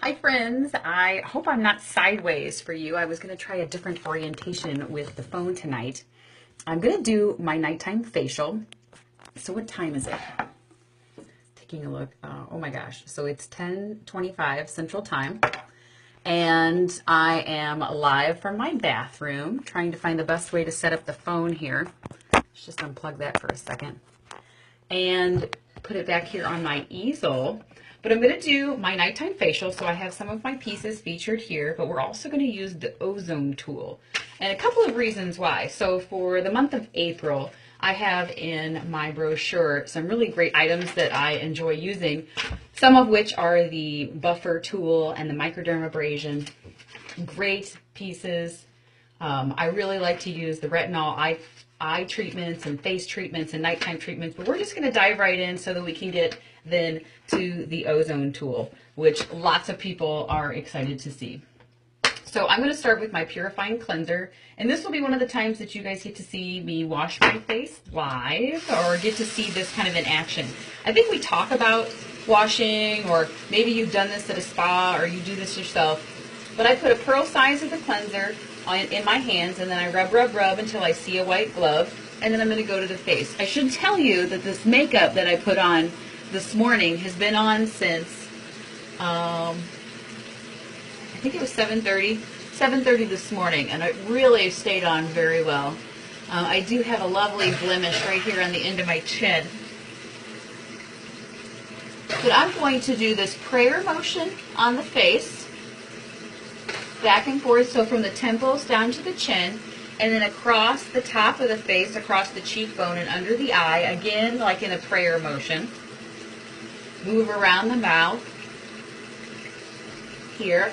Hi friends, I hope I'm not sideways for you. I was going to try a different orientation with the phone tonight. I'm going to do my nighttime facial. So what time is it? Taking a look. Oh my gosh. So it's 10:25 Central Time. And I am live from my bathroom, trying to find the best way to set up the phone here. Let's just unplug that for a second. And put it back here on my easel. But I'm going to do my nighttime facial, so I have some of my pieces featured here, but we're also going to use the ozone tool. And a couple of reasons why. So for the month of April, I have in my brochure some really great items that I enjoy using, some of which are the buffer tool and the microdermabrasion. Great pieces. I really like to use the retinol eye treatments and face treatments and nighttime treatments, but we're just going to dive right in so that we can get then to the ozone tool, which lots of people are excited to see. So I'm going to start with my purifying cleanser, and this will be one of the times that you guys get to see me wash my face live or get to see this kind of in action. I think we talk about washing, or maybe you've done this at a spa or you do this yourself, but I put a pearl size of the cleanser in my hands, and then I rub until I see a white glove, and then I'm going to go to the face. I should tell you that this makeup that I put on this morning has been on since I think it was 7:30 this morning, and it really stayed on very well. I do have a lovely blemish right here on the end of my chin. But I'm going to do this prayer motion on the face, back and forth, so from the temples down to the chin, and then across the top of the face, across the cheekbone and under the eye, again like in a prayer motion. Move around the mouth, here,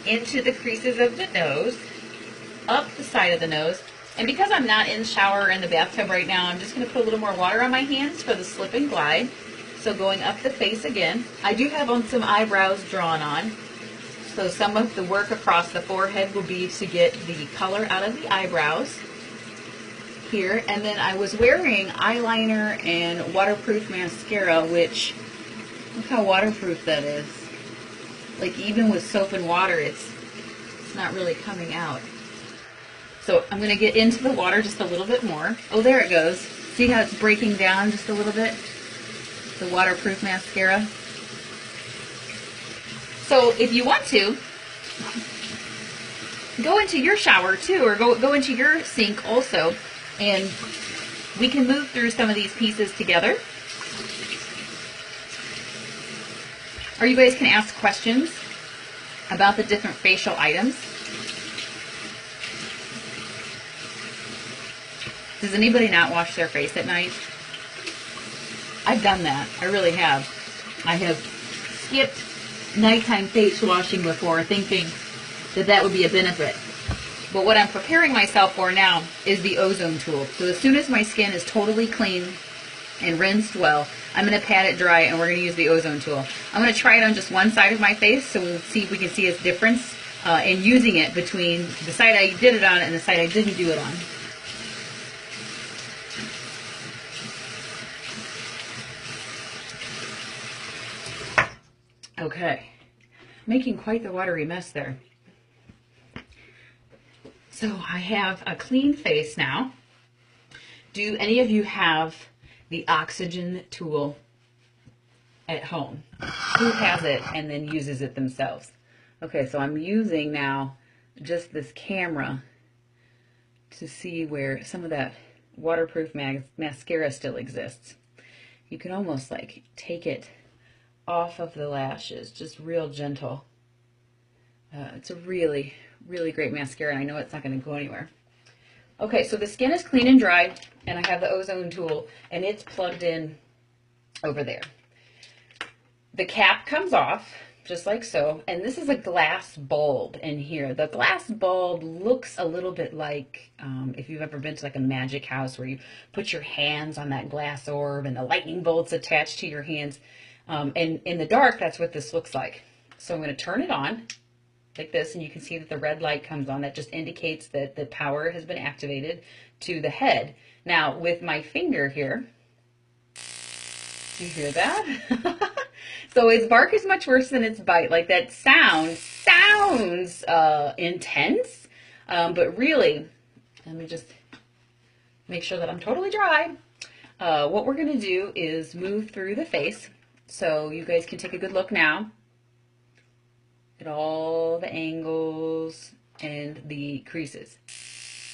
into the creases of the nose, up the side of the nose. And because I'm not in the shower or in the bathtub right now, I'm just going to put a little more water on my hands for the slip and glide. So going up the face again. I do have some eyebrows drawn on. So some of the work across the forehead will be to get the color out of the eyebrows here. And then I was wearing eyeliner and waterproof mascara, which, look how waterproof that is. Like even with soap and water, it's not really coming out. So I'm going to get into the water just a little bit more. Oh, there it goes. See how it's breaking down just a little bit? The waterproof mascara. So if you want to, go into your shower too, or go into your sink also, and we can move through some of these pieces together. Or you guys can ask questions about the different facial items. Does anybody not wash their face at night? I've done that. I really have. I have skipped nighttime face washing before, thinking that that would be a benefit. But what I'm preparing myself for now is the ozone tool. So as soon as my skin is totally clean and rinsed well, I'm going to pat it dry, and we're going to use the ozone tool. I'm going to try it on just one side of my face, so we'll see if we can see its difference in using it between the side I did it on and the side I didn't do it on. Okay, making quite the watery mess there. So I have a clean face now. Do any of you have the Oxygen tool at home? Who has it and then uses it themselves? Okay, so I'm using now just this camera to see where some of that waterproof mascara still exists. You can almost like take it off of the lashes, just real gentle. It's a really, really great mascara, and I know it's not going to go anywhere. Okay, so the skin is clean and dry, and I have the ozone tool, and it's plugged in over there. The cap comes off, just like so, and this is a glass bulb in here. The glass bulb looks a little bit like, if you've ever been to like a magic house where you put your hands on that glass orb and the lightning bolts attached to your hands. And in the dark, that's what this looks like. So I'm going to turn it on like this, and you can see that the red light comes on. That just indicates that the power has been activated to the head. Now with my finger here, you hear that? So its bark is much worse than its bite. Like that sounds intense, but really, let me just make sure that I'm totally dry. What we're gonna do is move through the face, so you guys can take a good look now at all the angles and the creases.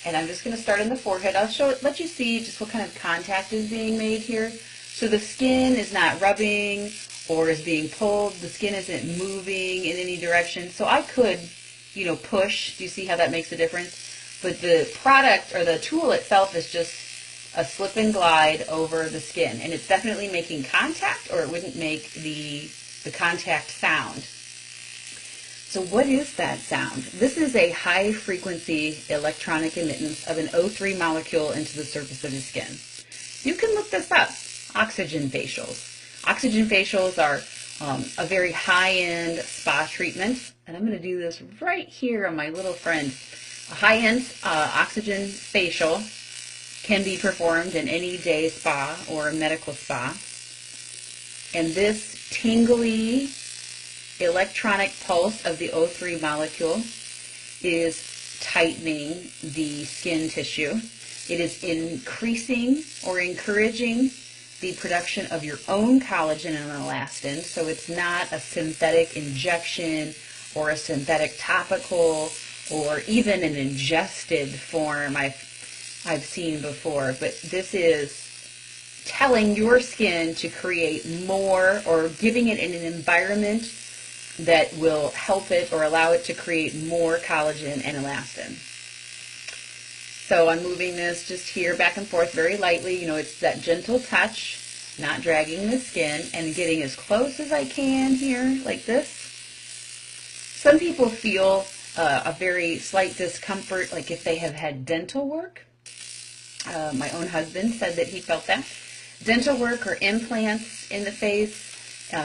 And I'm just going to start in the forehead. I'll let you see just what kind of contact is being made here. So the skin is not rubbing or is being pulled. The skin isn't moving in any direction. So I could, push. Do you see how that makes a difference? But the product or the tool itself is just a slip and glide over the skin. And it's definitely making contact, or it wouldn't make the contact sound. So what is that sound? This is a high frequency electronic emittance of an O3 molecule into the surface of the skin. You can look this up, oxygen facials. Oxygen facials are a very high-end spa treatment, and I'm going to do this right here on my little friend. A high-end oxygen facial can be performed in any day spa or a medical spa, and this tingly electronic pulse of the O3 molecule is tightening the skin tissue. It is increasing or encouraging the production of your own collagen and elastin, so it's not a synthetic injection or a synthetic topical or even an ingested form I've seen before, but this is telling your skin to create more, or giving it in an environment that will help it or allow it to create more collagen and elastin. So I'm moving this just here back and forth very lightly. It's that gentle touch, not dragging the skin, and getting as close as I can here, like this. Some people feel a very slight discomfort, like if they have had dental work. My own husband said that he felt that. Dental work or implants in the face.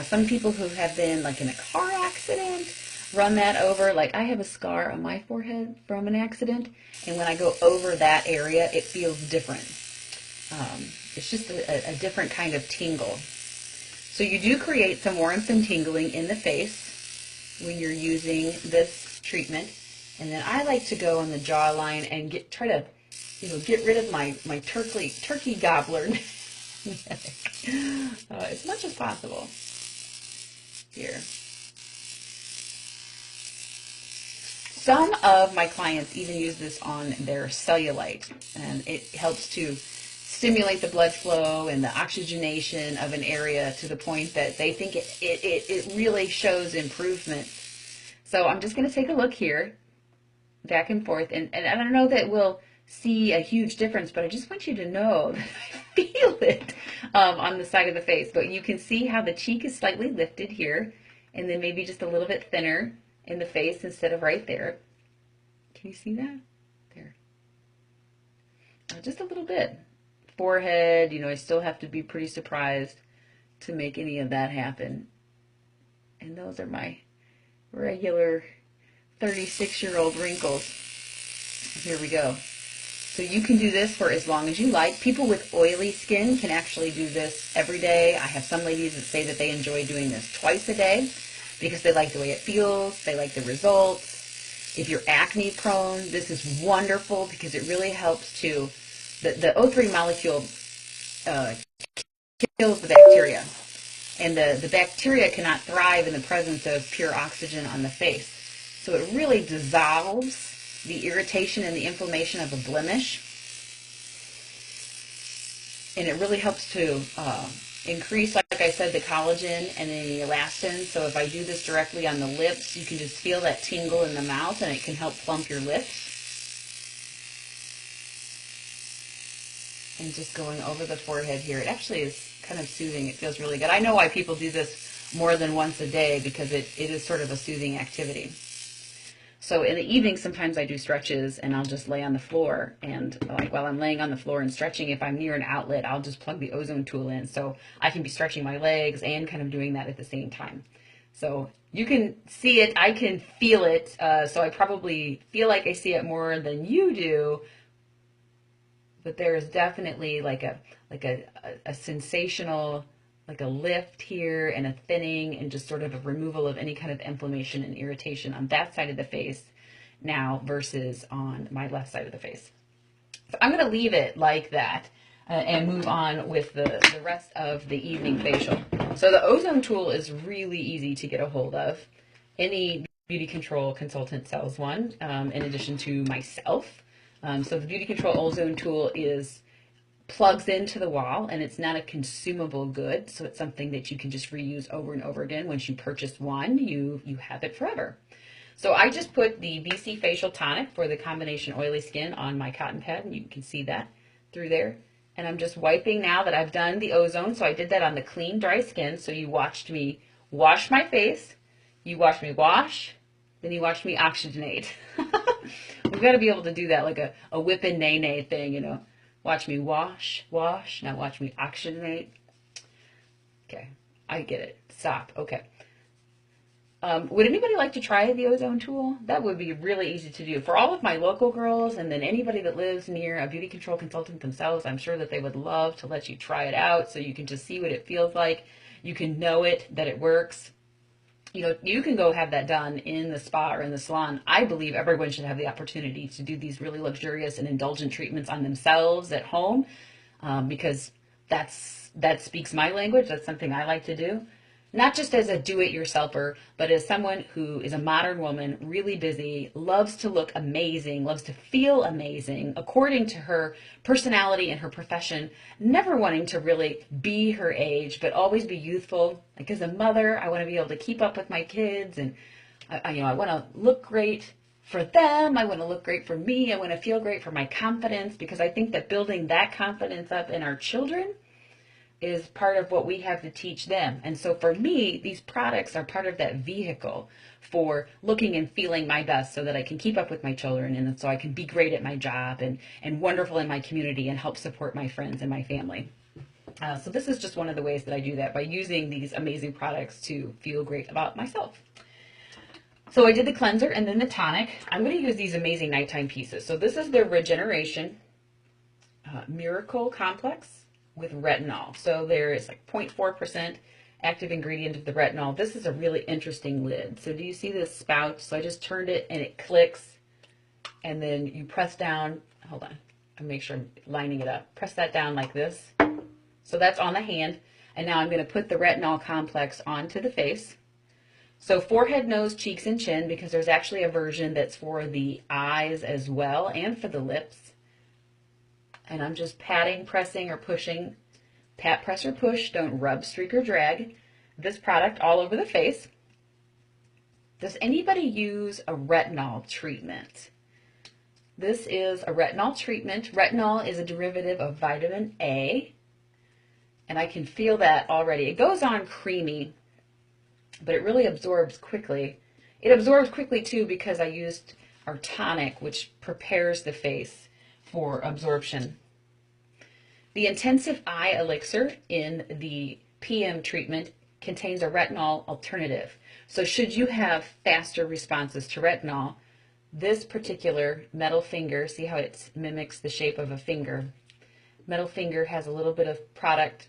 Some people who have been like in a car accident run that over. Like I have a scar on my forehead from an accident, and when I go over that area, it feels different. It's just a different kind of tingle. So you do create some warmth and tingling in the face when you're using this treatment. And then I like to go on the jawline and try to get rid of my turkey gobbler as much as possible. Here. Some of my clients even use this on their cellulite, and it helps to stimulate the blood flow and the oxygenation of an area to the point that they think it really shows improvement. So I'm just going to take a look here, back and forth, and I don't know that we'll see a huge difference, but I just want you to know that I feel it on the side of the face. But you can see how the cheek is slightly lifted here, and then maybe just a little bit thinner in the face instead of right there. Can you see that? There. Just a little bit. Forehead, I still have to be pretty surprised to make any of that happen. And those are my regular 36-year-old wrinkles. Here we go. So you can do this for as long as you like. People with oily skin can actually do this every day. I have some ladies that say that they enjoy doing this twice a day because they like the way it feels, they like the results. If you're acne prone, this is wonderful because it really helps to, the O3 molecule kills the bacteria. And the bacteria cannot thrive in the presence of pure oxygen on the face. So it really dissolves the irritation and the inflammation of a blemish. And it really helps to increase, like I said, the collagen and the elastin. So if I do this directly on the lips, you can just feel that tingle in the mouth, and it can help plump your lips. And just going over the forehead here, it actually is kind of soothing. It feels really good. I know why people do this more than once a day, because it is sort of a soothing activity. So in the evening, sometimes I do stretches, and I'll just lay on the floor, and like while I'm laying on the floor and stretching, if I'm near an outlet, I'll just plug the ozone tool in, so I can be stretching my legs and kind of doing that at the same time. So you can see it, I can feel it, so I probably feel like I see it more than you do, but there is definitely like a sensational like a lift here and a thinning and just sort of a removal of any kind of inflammation and irritation on that side of the face now versus on my left side of the face. So I'm going to leave it like that and move on with the rest of the evening facial. So the ozone tool is really easy to get a hold of. Any beauty control consultant sells one, in addition to myself. So the beauty control ozone tool plugs into the wall, and it's not a consumable good, so it's something that you can just reuse over and over again. Once you purchase one, you have it forever. So I just put the BC Facial Tonic for the combination oily skin on my cotton pad, and you can see that through there. And I'm just wiping now that I've done the ozone. So I did that on the clean, dry skin. So you watched me wash my face, you watched me wash, then you watched me oxygenate. We've got to be able to do that like a whip and nay thing, you know. Watch me wash, now watch me oxygenate. Okay, I get it. Stop. Okay. Would anybody like to try the ozone tool? That would be really easy to do. For all of my local girls and then anybody that lives near a beauty control consultant themselves, I'm sure that they would love to let you try it out so you can just see what it feels like. You can know it, that it works. You know, you can go have that done in the spa or in the salon. I believe everyone should have the opportunity to do these really luxurious and indulgent treatments on themselves at home, because that speaks my language. That's something I like to do. Not just as a do-it-yourselfer, but as someone who is a modern woman, really busy, loves to look amazing, loves to feel amazing, according to her personality and her profession, never wanting to really be her age, but always be youthful. Like as a mother, I want to be able to keep up with my kids, and I want to look great for them. I want to look great for me. I want to feel great for my confidence, because I think that building that confidence up in our children is part of what we have to teach them. And so for me, these products are part of that vehicle for looking and feeling my best so that I can keep up with my children, and so I can be great at my job and wonderful in my community and help support my friends and my family. So this is just one of the ways that I do that, by using these amazing products to feel great about myself. So I did the cleanser and then the tonic. I'm going to use these amazing nighttime pieces. So this is the Regeneration Miracle Complex with retinol. So there is like 0.4% active ingredient of the retinol. This is a really interesting lid. So do you see this spout? So I just turned it and it clicks, and then you press down. Hold on, I'll make sure I'm lining it up. Press that down like this. So that's on the hand. And now I'm going to put the retinol complex onto the face. So forehead, nose, cheeks, and chin, because there's actually a version that's for the eyes as well and for the lips. And I'm just patting, pressing, or pushing. Pat, press, or push. Don't rub, streak, or drag this product all over the face. Does anybody use a retinol treatment? This is a retinol treatment. Retinol is a derivative of vitamin A. And I can feel that already. It goes on creamy, but it really absorbs quickly. It absorbs quickly too because I used our tonic, which prepares the face for absorption. The intensive eye elixir in the PM treatment contains a retinol alternative. So should you have faster responses to retinol, this particular metal finger, see how it mimics the shape of a finger? Metal finger has a little bit of product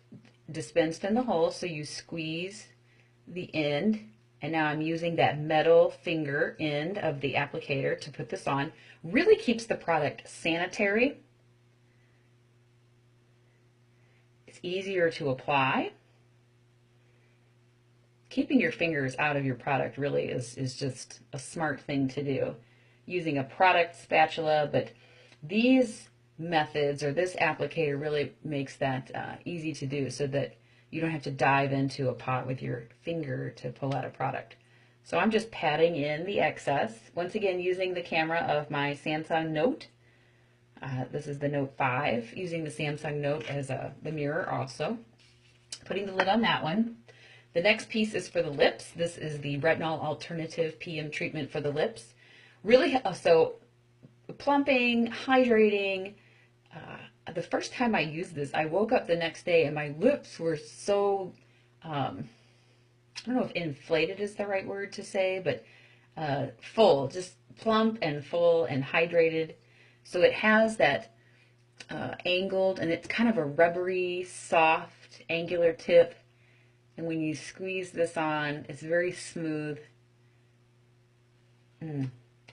dispensed in the hole, so you squeeze the end, and now I'm using that metal finger end of the applicator to put this on. Really keeps the product sanitary. It's easier to apply. Keeping your fingers out of your product really is just a smart thing to do. Using a product spatula, but these methods or this applicator really makes that easy to do, so that you don't have to dive into a pot with your finger to pull out a product. So I'm just patting in the excess. Once again, using the camera of my Samsung Note. This is the Note 5, using the Samsung Note as the mirror also. Putting the lid on that one. The next piece is for the lips. This is the Retinol Alternative PM treatment for the lips. Really, so plumping, hydrating. The first time I used this, I woke up the next day and my lips were so, I don't know if inflated is the right word to say, but full, just plump and full and hydrated. So it has that angled, and it's kind of a rubbery, soft, angular tip. And when you squeeze this on, it's very smooth.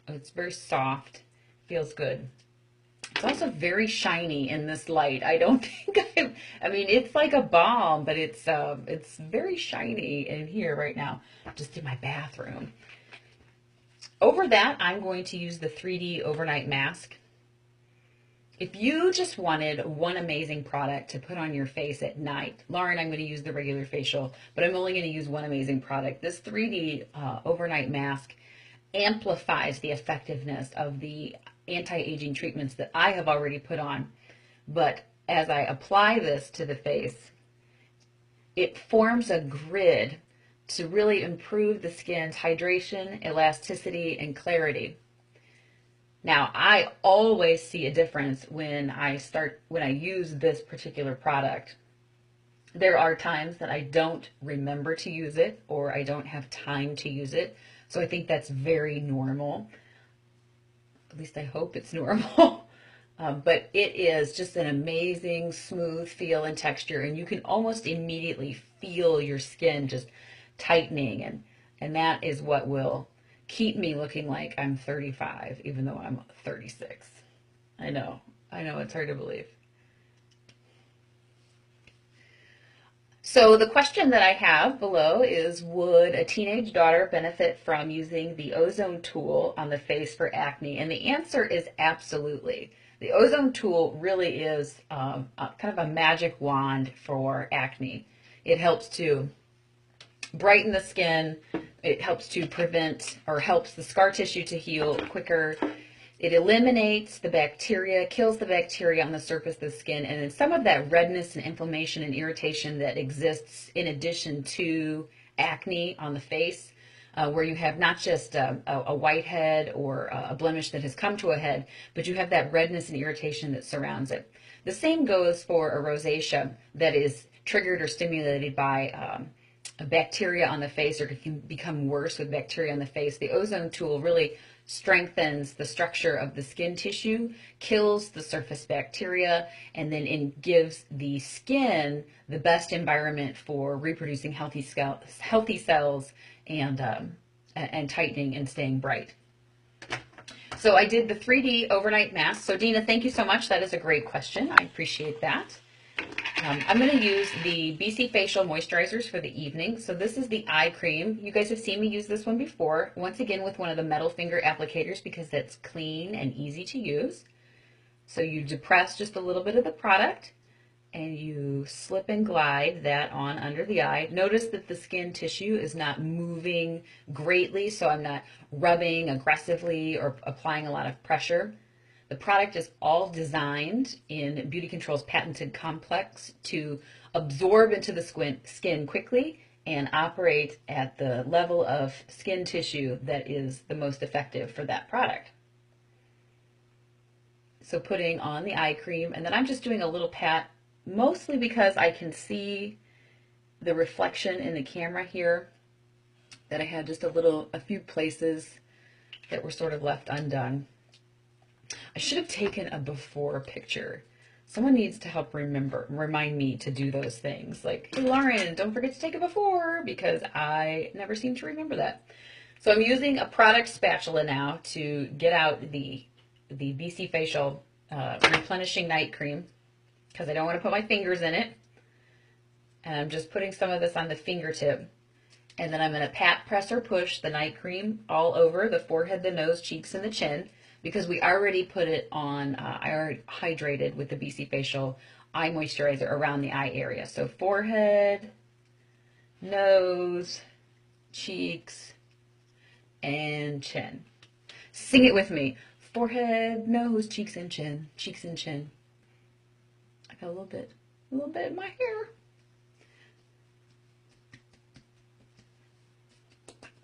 It's very soft. Feels good. It's also very shiny in this light. I don't think I mean, it's like a balm, but it's very shiny in here right now, just in my bathroom. Over that, I'm going to use the 3D overnight mask. If you just wanted one amazing product to put on your face at night, Lauren, I'm going to use the regular facial, but I'm only going to use one amazing product. This 3D overnight mask amplifies the effectiveness of the anti-aging treatments that I have already put on. But as I apply this to the face, it forms a grid to really improve the skin's hydration, elasticity, and clarity. Now, I always see a difference when I use this particular product. There are times that I don't remember to use it or I don't have time to use it. So I think that's very normal. At least I hope it's normal. But it is just an amazing smooth feel and texture, and you can almost immediately feel your skin just tightening, and that is what will keep me looking like I'm 35, even though I'm 36. I know, it's hard to believe. So the question that I have below is, would a teenage daughter benefit from using the ozone tool on the face for acne? And the answer is absolutely. The ozone tool really is kind of a magic wand for acne. It helps to brighten the skin. It helps to prevent, or helps the scar tissue to heal quicker. It eliminates the bacteria, kills the bacteria on the surface of the skin, and then some of that redness and inflammation and irritation that exists in addition to acne on the face, where you have not just a whitehead or a blemish that has come to a head, but you have that redness and irritation that surrounds it. The same goes for a rosacea that is triggered or stimulated by a bacteria on the face, or can become worse with bacteria on the face. The ozone tool really strengthens the structure of the skin tissue, kills the surface bacteria, and then gives the skin the best environment for reproducing healthy cells and tightening and staying bright. So I did the 3D overnight mask. So Dina, thank you so much. That is a great question. I appreciate that. I'm going to use the BC Facial moisturizers for the evening. So this is the eye cream. You guys have seen me use this one before. Once again with one of the metal finger applicators because it's clean and easy to use. So you depress just a little bit of the product and you slip and glide that on under the eye. Notice that the skin tissue is not moving greatly, so I'm not rubbing aggressively or applying a lot of pressure. The product is all designed in Beauty Control's patented complex to absorb into the skin quickly and operate at the level of skin tissue that is the most effective for that product. So putting on the eye cream, and then I'm just doing a little pat, mostly because I can see the reflection in the camera here, that I had just a few places that were sort of left undone. I should have taken a before picture. Someone needs to help remind me to do those things. Like, hey, Lauren, don't forget to take a before, because I never seem to remember that. So I'm using a product spatula now to get out the BC Facial Replenishing Night Cream, because I don't want to put my fingers in it. And I'm just putting some of this on the fingertip. And then I'm going to pat, press, or push the night cream all over the forehead, the nose, cheeks, and the chin, because we already put it on, I already hydrated with the BC Facial Eye Moisturizer around the eye area. So forehead, nose, cheeks, and chin. Sing it with me. Forehead, nose, cheeks, and chin. Cheeks and chin. I got a little bit in my hair.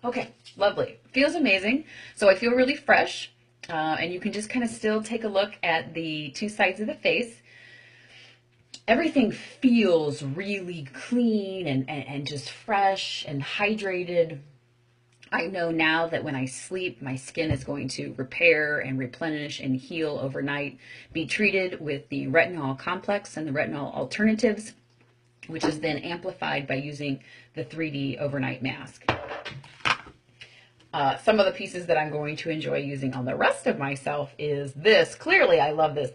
Okay, lovely. Feels amazing. So I feel really fresh. And you can just kind of still take a look at the two sides of the face. Everything feels really clean and just fresh and hydrated. I know now that when I sleep, my skin is going to repair and replenish and heal overnight, be treated with the retinol complex and the retinol alternatives. which is then amplified by using the 3D overnight mask. Some of the pieces that I'm going to enjoy using on the rest of myself is this. Clearly, I love this.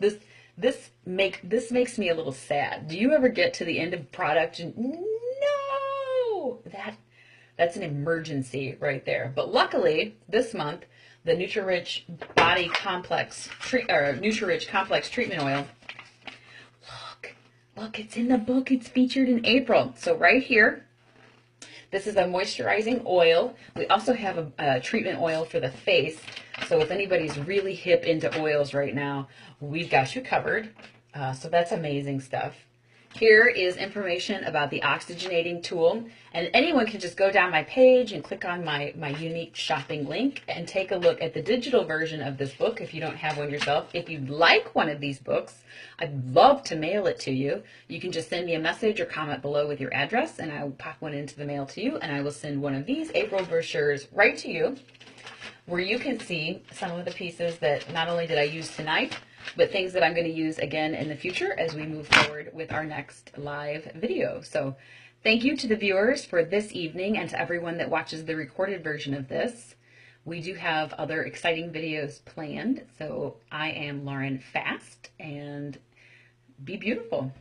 This makes me a little sad. Do you ever get to the end of product and no, that's an emergency right there. But luckily, this month, the Nutri-Rich Body Complex Nutri-Rich Complex Treatment Oil. Look, it's in the book. It's featured in April. So right here. This is a moisturizing oil. We also have a treatment oil for the face. So if anybody's really hip into oils right now, we've got you covered. So that's amazing stuff. Here is information about the oxygenating tool. And anyone can just go down my page and click on my unique shopping link and take a look at the digital version of this book if you don't have one yourself. If you'd like one of these books, I'd love to mail it to you. You can just send me a message or comment below with your address and I will pop one into the mail to you, and I will send one of these April brochures right to you, where you can see some of the pieces that not only did I use tonight, but things that I'm going to use again in the future as we move forward with our next live video. So thank you to the viewers for this evening and to everyone that watches the recorded version of this. We do have other exciting videos planned. So I am Lauren Fast, and be beautiful.